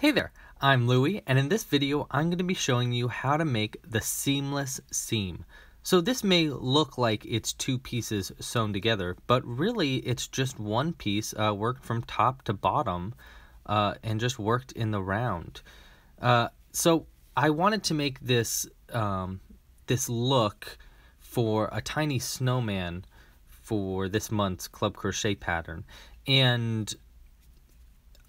Hey there, I'm Louie, and in this video I'm going to be showing you how to make the seamless seam. So this may look like it's two pieces sewn together, but really it's just one piece worked from top to bottom and just worked in the round. So I wanted to make this, this look for a tiny snowman for this month's Club Crochet pattern, and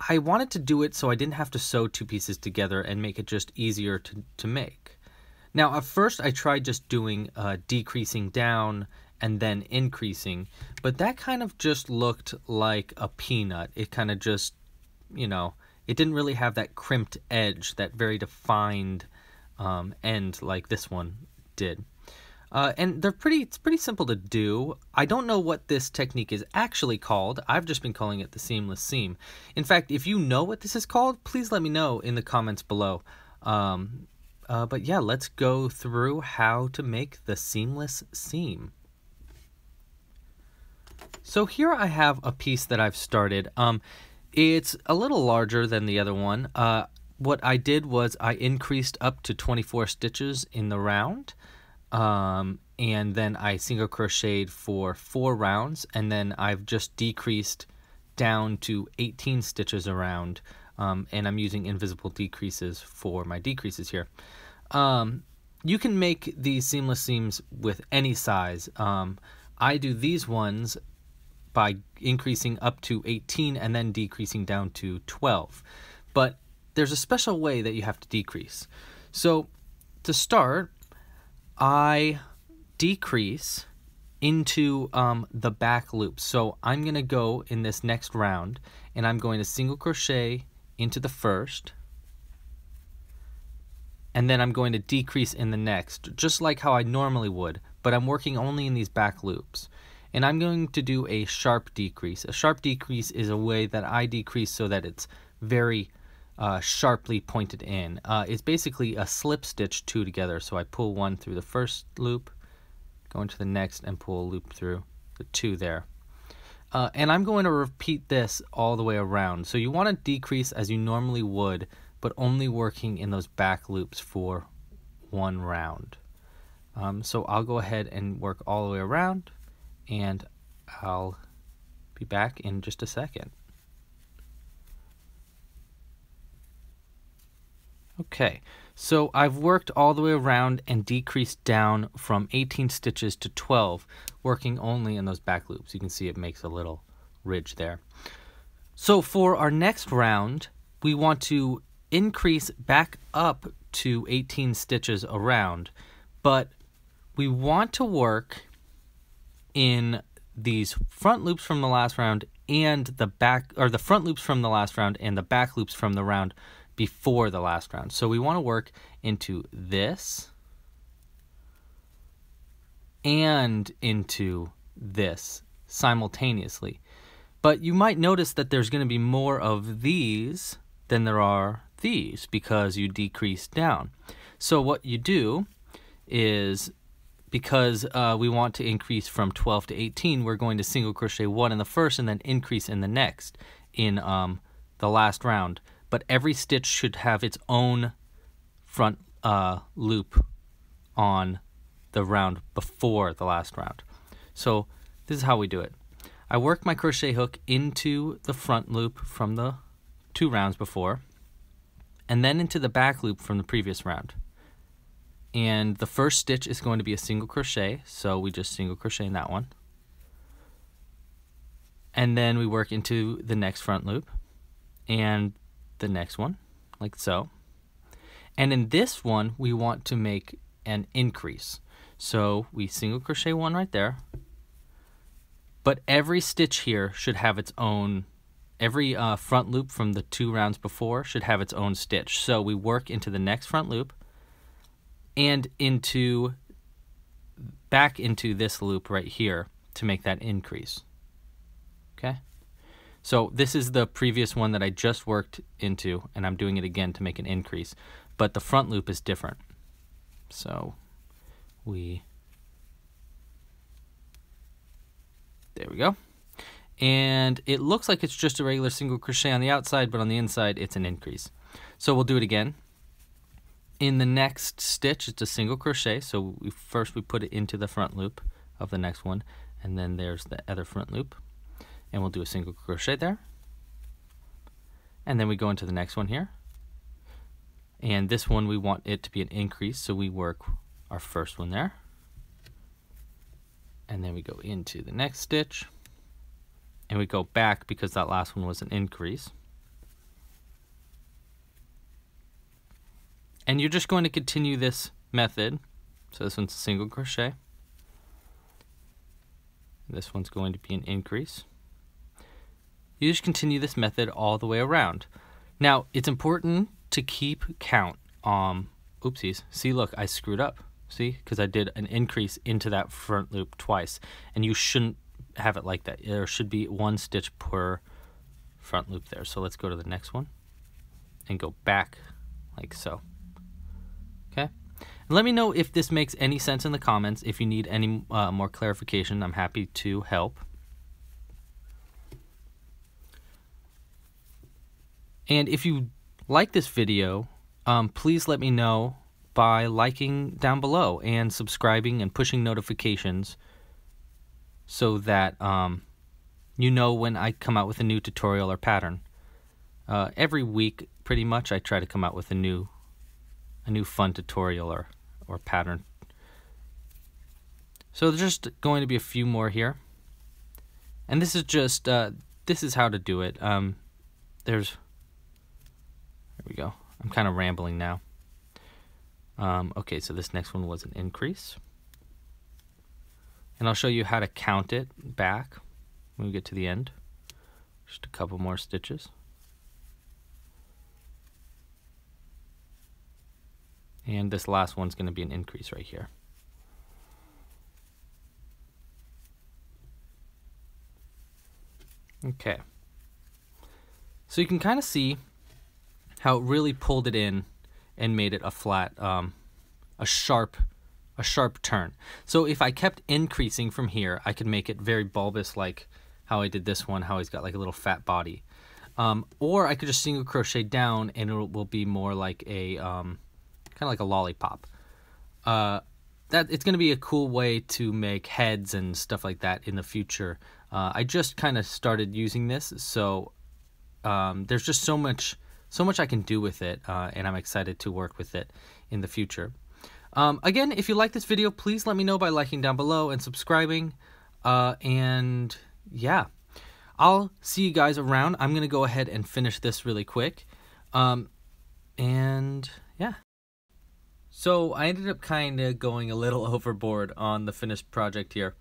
I wanted to do it so I didn't have to sew two pieces together and make it just easier to make. Now at first I tried just doing decreasing down and then increasing, but that kind of just looked like a peanut. It kind of just, you know, it didn't really have that crimped edge, that very defined end like this one did. And it's pretty simple to do. I don't know what this technique is actually called. I've just been calling it the seamless seam. In fact, if you know what this is called, please let me know in the comments below. But yeah, let's go through how to make the seamless seam. So here I have a piece that I've started. It's a little larger than the other one. What I did was I increased up to 24 stitches in the round. And then I single crocheted for 4 rounds, and then I've just decreased down to 18 stitches around, and I'm using invisible decreases for my decreases here. You can make these seamless seams with any size. I do these ones by increasing up to 18 and then decreasing down to 12, but there's a special way that you have to decrease. So to start, I decrease into the back loop. So I'm going to go in this next round and I'm going to single crochet into the first, and then I'm going to decrease in the next, just like how I normally would, but I'm working only in these back loops. And I'm going to do a sharp decrease. A sharp decrease is a way that I decrease so that it's very sharply pointed in. It's basically a slip stitch two together. So I pull one through the first loop, go into the next, and pull a loop through the two there. And I'm going to repeat this all the way around. So you want to decrease as you normally would, but only working in those back loops for one round. So I'll go ahead and work all the way around, and I'll be back in just a second. Okay, so I've worked all the way around and decreased down from 18 stitches to 12, working only in those back loops. You can see it makes a little ridge there. So for our next round, we want to increase back up to 18 stitches around, but we want to work in these front loops from the last round and the back, or the front loops from the last round and the back loops from the round before the last round. So we want to work into this and into this simultaneously. But you might notice that there's going to be more of these than there are these because you decrease down. So what you do is, because we want to increase from 12 to 18, we're going to single crochet one in the first and then increase in the next in the last round. But every stitch should have its own front loop on the round before the last round. So this is how we do it. I work my crochet hook into the front loop from the 2 rounds before, and then into the back loop from the previous round. And the first stitch is going to be a single crochet, so we just single crochet in that one. And then we work into the next front loop and the next one, like so. And in this one, we want to make an increase. So we single crochet one right there, but every stitch here should have its own, every front loop from the 2 rounds before should have its own stitch. So we work into the next front loop and back into this loop right here to make that increase. Okay? So this is the previous one that I just worked into, and I'm doing it again to make an increase, but the front loop is different. So there we go. And it looks like it's just a regular single crochet on the outside, but on the inside it's an increase. So we'll do it again. In the next stitch, it's a single crochet, so first we put it into the front loop of the next one, and then there's the other front loop, and we'll do a single crochet there, and then we go into the next one here, and this one we want it to be an increase, so we work our first one there, and then we go into the next stitch, and we go back because that last one was an increase. And you're just going to continue this method. So this one's a single crochet. This one's going to be an increase. You just continue this method all the way around. Now, it's important to keep count. Oopsies. See, look, I screwed up. See? Because I did an increase into that front loop twice. And you shouldn't have it like that. There should be one stitch per front loop there. So let's go to the next one and go back like so. Okay, and let me know if this makes any sense in the comments. If you need any more clarification, I'm happy to help. And if you like this video, please let me know by liking down below and subscribing and pushing notifications so that you know when I come out with a new tutorial or pattern. Every week, pretty much, I try to come out with a new fun tutorial or pattern. So there's just going to be a few more here, and this is just this is how to do it. There we go. I'm kind of rambling now. Okay, so this next one was an increase, and I'll show you how to count it back when we get to the end. Just a couple more stitches. And this last one's going to be an increase right here. Okay. So you can kind of see how it really pulled it in and made it a flat, a sharp turn. So if I kept increasing from here, I could make it very bulbous, like how I did this one, how he's got like a little fat body. Or I could just single crochet down and it will be more like a kind of like a lollipop. It's going to be a cool way to make heads and stuff like that in the future. I just kind of started using this, so there's just so much I can do with it, and I'm excited to work with it in the future. Again, if you like this video, please let me know by liking down below and subscribing. And yeah, I'll see you guys around. I'm going to go ahead and finish this really quick. And yeah. So I ended up kind of going a little overboard on the finished project here.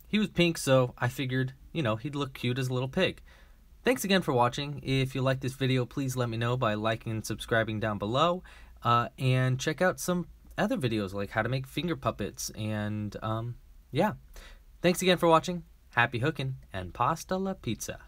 He was pink, so I figured, he'd look cute as a little pig. Thanks again for watching. If you like this video, please let me know by liking and subscribing down below. And check out some other videos like how to make finger puppets. And yeah, thanks again for watching. Happy hooking and pasta la pizza.